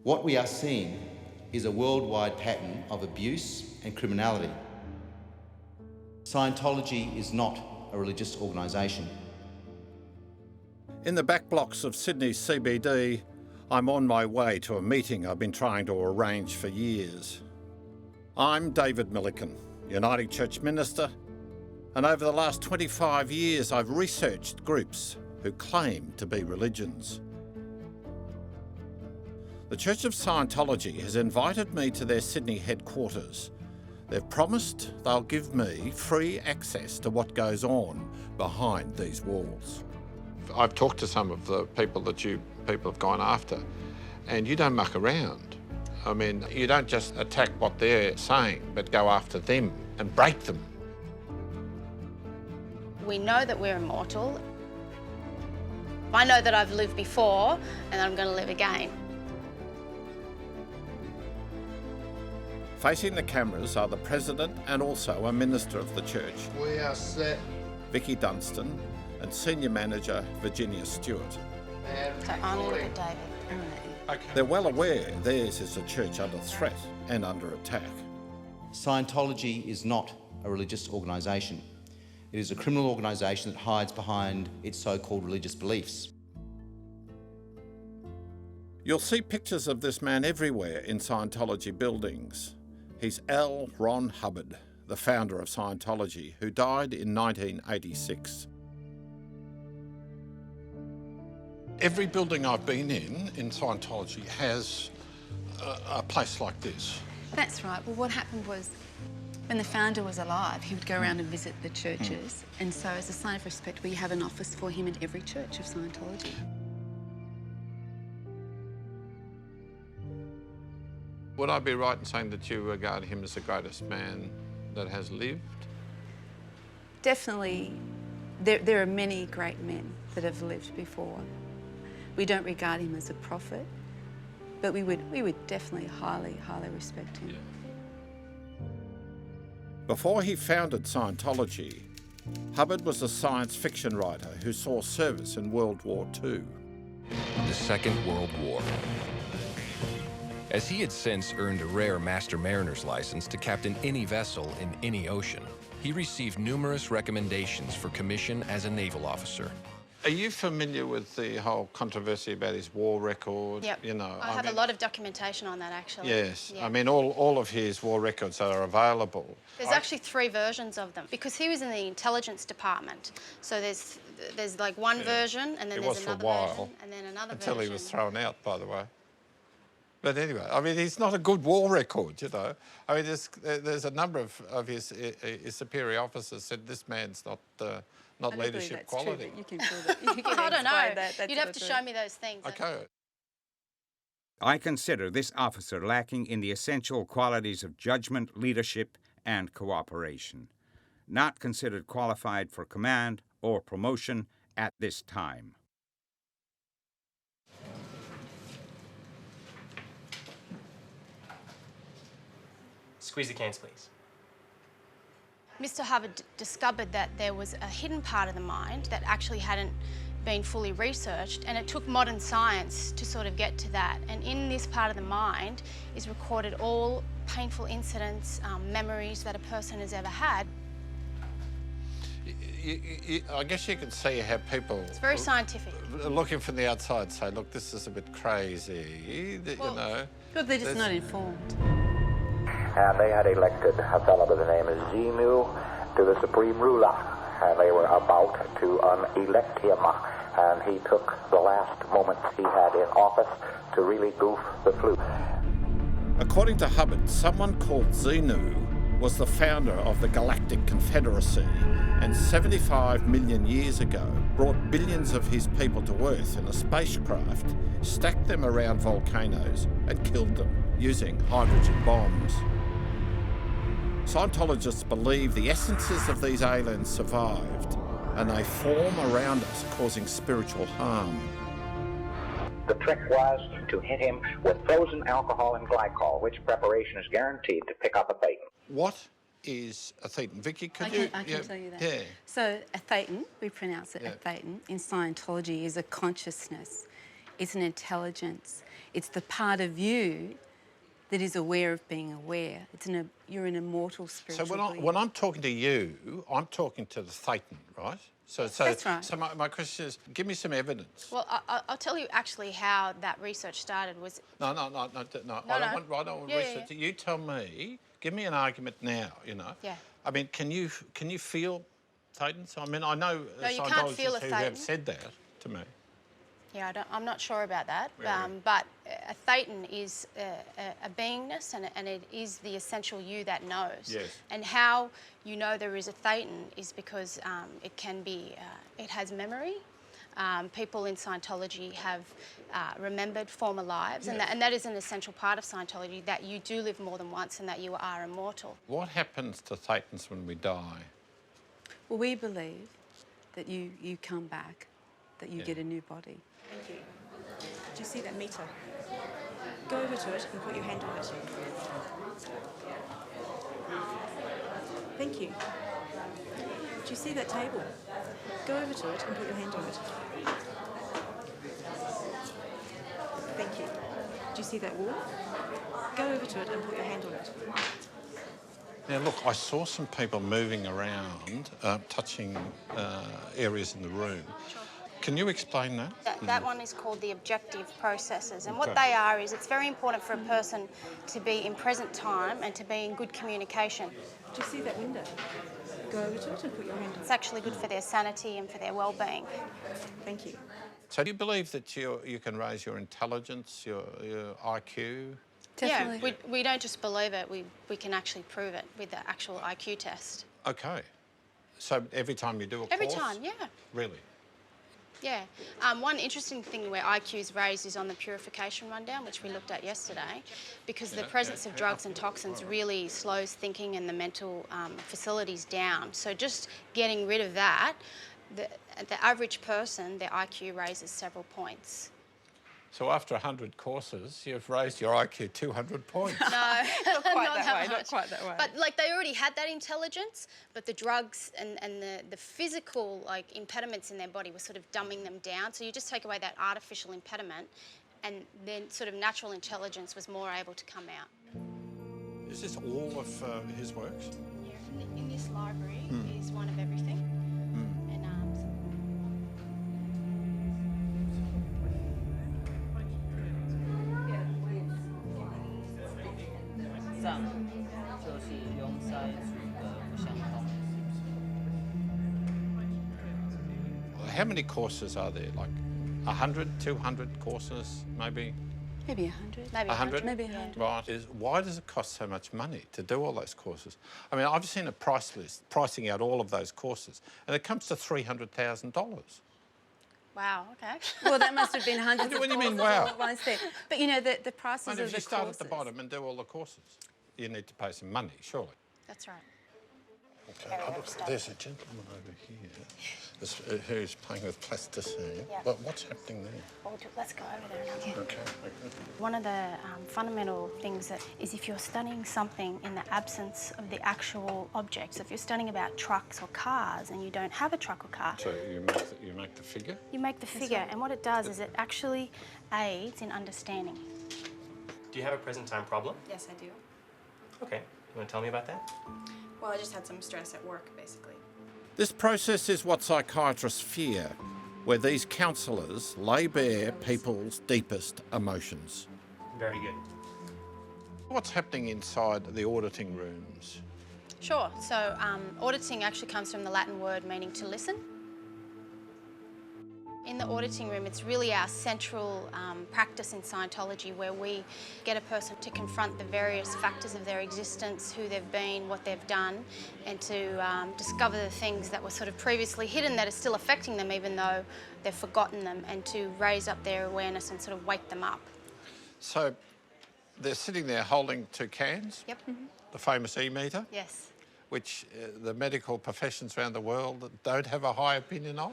What we are seeing is a worldwide pattern of abuse and criminality. Scientology is not a religious organisation. In the back blocks of Sydney's CBD, I'm on my way to a meeting I've been trying to arrange for years. I'm David Milliken, Uniting Church minister, and over the last 25 years I've researched groups who claim to be religions. The Church of Scientology has invited me to their Sydney headquarters. They've promised they'll give me free access to what goes on behind these walls. I've talked to some of the people that people have gone after, and you don't muck around. I mean, you don't just attack what they're saying, but go after them and break them. We know that we're immortal. I know that I've lived before and I'm going to live again. Facing the cameras are the president and also a minister of the church. We are set. Vicky Dunstan and senior manager Virginia Stewart. So only look at David. Okay. They're well aware theirs is a church under threat and under attack. Scientology is not a religious organisation. It is a criminal organisation that hides behind its so-called religious beliefs. You'll see pictures of this man everywhere in Scientology buildings. He's L. Ron Hubbard, the founder of Scientology, who died in 1986. Every building I've been in Scientology has a place like this. That's right. Well, what happened was, when the founder was alive, he would go around and visit the churches. And so as a sign of respect, we have an office for him in every church of Scientology. Would I be right in saying that you regard him as the greatest man that has lived? Definitely, there are many great men that have lived before. We don't regard him as a prophet, but we would definitely highly respect him. Yeah. Before he founded Scientology, Hubbard was a science fiction writer who saw service in World War II. The Second World War. As he had since earned a rare Master Mariner's license to captain any vessel in any ocean, he received numerous recommendations for commission as a naval officer. Are you familiar with the whole controversy about his war record? Yep. You know, I have a lot of documentation on that, actually. Yes. Yeah. I mean, all of his war records are available. There's actually 3 versions of them, because he was in the intelligence department. So there's like one version, and then there's another version, and then another version. Until he was thrown out, by the way. But anyway, I mean, he's not a good war record, you know. I mean, there's a number of his superior officers said this man's not leadership quality. True, you can prove it. You can I don't know. That You'd have to show me those things. Okay. I consider this officer lacking in the essential qualities of judgment, leadership, and cooperation. Not considered qualified for command or promotion at this time. Squeeze the cans, please. Mr. Hubbard discovered that there was a hidden part of the mind that actually hadn't been fully researched, and it took modern science to sort of get to that. And in this part of the mind is recorded all painful incidents, memories that a person has ever had. I guess you can see how people... It's very scientific. Looking from the outside say, look, this is a bit crazy, you know. Well, they're just not informed. And they had elected a fellow by the name of Zenu to the supreme ruler, and they were about to unelect him, and he took the last moments he had in office to really goof the flute. According to Hubbard, someone called Zenu was the founder of the Galactic Confederacy, and 75 million years ago brought billions of his people to Earth in a spacecraft, stacked them around volcanoes, and killed them using hydrogen bombs. Scientologists believe the essences of these aliens survived, and they form around us, causing spiritual harm. The trick was to hit him with frozen alcohol and glycol, which preparation is guaranteed to pick up a Thetan. What is a Thetan? Vicky, I can tell you that. Yeah. So a Thetan, we pronounce it a Thetan, in Scientology is a consciousness. It's an intelligence. It's the part of you that is aware of being aware. You're an immortal spiritual being. When I'm talking to you, I'm talking to the Thetan, right? That's right. So my question is, give me some evidence. Well, I'll tell you actually how that research started was... No. I don't want research. Yeah. You tell me. Give me an argument now. You know. Yeah. I mean, can you feel Thetans? I mean, I know No, you can't feel a Scientologists who have Thetan. said that to me. Yeah, I'm not sure about that. Really? But a Thetan is a beingness, and it is the essential you that knows. Yes. And how you know there is a Thetan is because it can be, it has memory. People in Scientology have remembered former lives, Yes. and that is an essential part of Scientology, that you do live more than once and that you are immortal. What happens to Thetans when we die? Well, we believe that you come back, that you get a new body. Thank you. Do you see that meter? Go over to it and put your hand on it. Thank you. Do you see that table? Go over to it and put your hand on it. Thank you. Do you see that wall? Go over to it and put your hand on it. Now, look, I saw some people moving around, touching areas in the room. Sure. Can you explain that? That one is called the objective processes, and what Okay. they are is it's very important for a person to be in present time and to be in good communication. Do you see that window? Go over to it and put your hand on It's it. actually good for their sanity and for their well-being. Thank you. So do you believe that you can raise your intelligence, your IQ? Definitely. Yeah, we don't just believe it, we can actually prove it with the actual IQ test. Okay. So every time you do a course? Every time, yeah. Really? Yeah. One interesting thing where IQ is raised is on the purification rundown, which we looked at yesterday, because the presence of drugs and toxins really slows thinking and the mental facilities down. So just getting rid of that, the average person, their IQ raises several points. So after 100 courses, you've raised your IQ 200 points. No, not that way, much. not quite that way. But like they already had that intelligence, but the drugs and the physical like impediments in their body were sort of dumbing them down. So you just take away that artificial impediment, and then sort of natural intelligence was more able to come out. Is this all of his works? Yeah, in this library is one of everything. And How many courses are there? Like 100, 200 courses, maybe? Maybe 100. maybe 100? Maybe 100. Right. Why does it cost so much money to do all those courses? I mean, I've seen a price list pricing out all of those courses, and it comes to $300,000. Wow, okay. Well, that must have been hundreds of What do you mean, courses all wow? at once there. But you know, the prices And of if the you start courses. at the bottom and do all the courses, you need to pay some money, surely. That's right. There's a gentleman over here who's playing with plasticine. Yeah. But what's happening there? Well, let's go over there now. Okay. One of the fundamental things that is if you're studying something in the absence of the actual objects, if you're studying about trucks or cars and you don't have a truck or car, So you make the figure? you make the figure, and what it does is it actually aids in understanding. Do you have a present time problem? Yes, I do. Okay. You want to tell me about that? Well, I just had some stress at work, basically. This process is what psychiatrists fear, where these counsellors lay bare people's deepest emotions. Very good. What's happening inside the auditing rooms? Sure. So auditing actually comes from the Latin word meaning to listen. In the auditing room, it's really our central practice in Scientology where we get a person to confront the various factors of their existence, who they've been, what they've done, and to discover the things that were sort of previously hidden that are still affecting them even though they've forgotten them, and to raise up their awareness and sort of wake them up. So they're sitting there holding two cans, Yep. the famous E-meter, Yes. which the medical professions around the world don't have a high opinion of.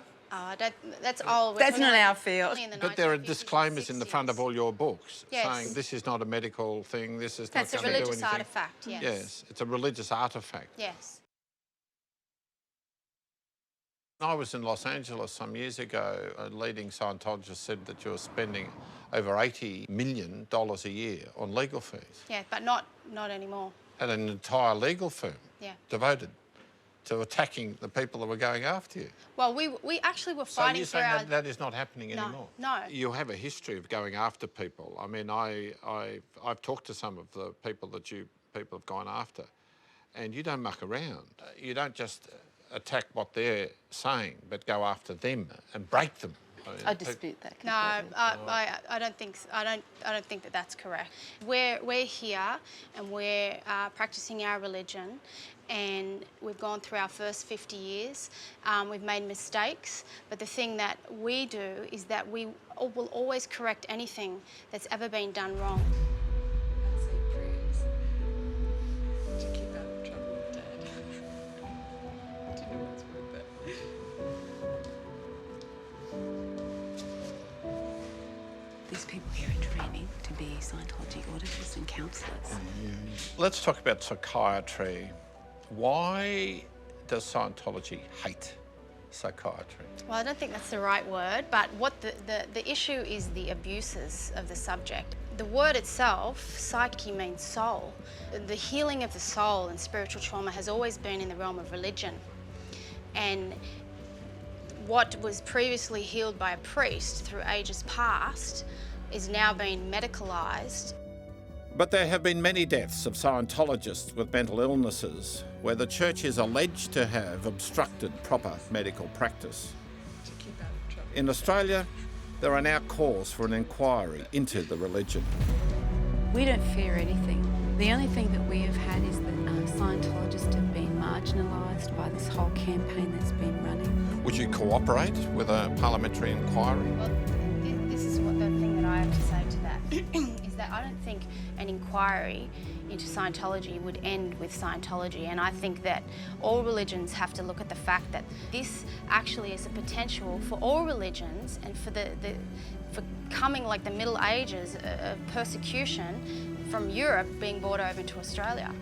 That's all. That's not our field. But there are disclaimers in the front of all your books Yes. saying this is not a medical thing, this is That's not a going to do religious anything. artifact, yes. Yes, it's a religious artifact. Yes. I was in Los Angeles some years ago. A leading Scientologist said that you were spending over $80 million a year on legal fees. Yeah, but not anymore. Had an entire legal firm devoted to attacking the people that were going after you. Well, we actually were fighting so you're for saying that is not happening anymore? No. You have a history of going after people. I mean, I've talked to some of the people that people have gone after, and you don't muck around. You don't just attack what they're saying, but go after them and break them. I dispute that completely. No, I don't think that that's correct. We're here and we're practicing our religion, and we've gone through our first 50 years. We've made mistakes, but the thing that we do is that we will always correct anything that's ever been done wrong. I'd say prayers to keep out of trouble with Dad. Do you know what's worth it? These people here are training to be Scientology auditors and counsellors. Let's talk about psychiatry. Why does Scientology hate psychiatry? Well, I don't think that's the right word, but what the issue is the abuses of the subject. The word itself, psyche, means soul. The healing of the soul and spiritual trauma has always been in the realm of religion. And what was previously healed by a priest through ages past is now being medicalised. But there have been many deaths of Scientologists with mental illnesses where the church is alleged to have obstructed proper medical practice. In Australia, there are now calls for an inquiry into the religion. We don't fear anything. The only thing that we have had is that Scientologists have been marginalised by this whole campaign that's been running. Would you cooperate with a parliamentary inquiry? Well, this is what the thing that I have to say to that is that I don't think an inquiry into Scientology would end with Scientology, and I think that all religions have to look at the fact that this actually is a potential for all religions and for for coming like the Middle Ages of persecution from Europe being brought over to Australia.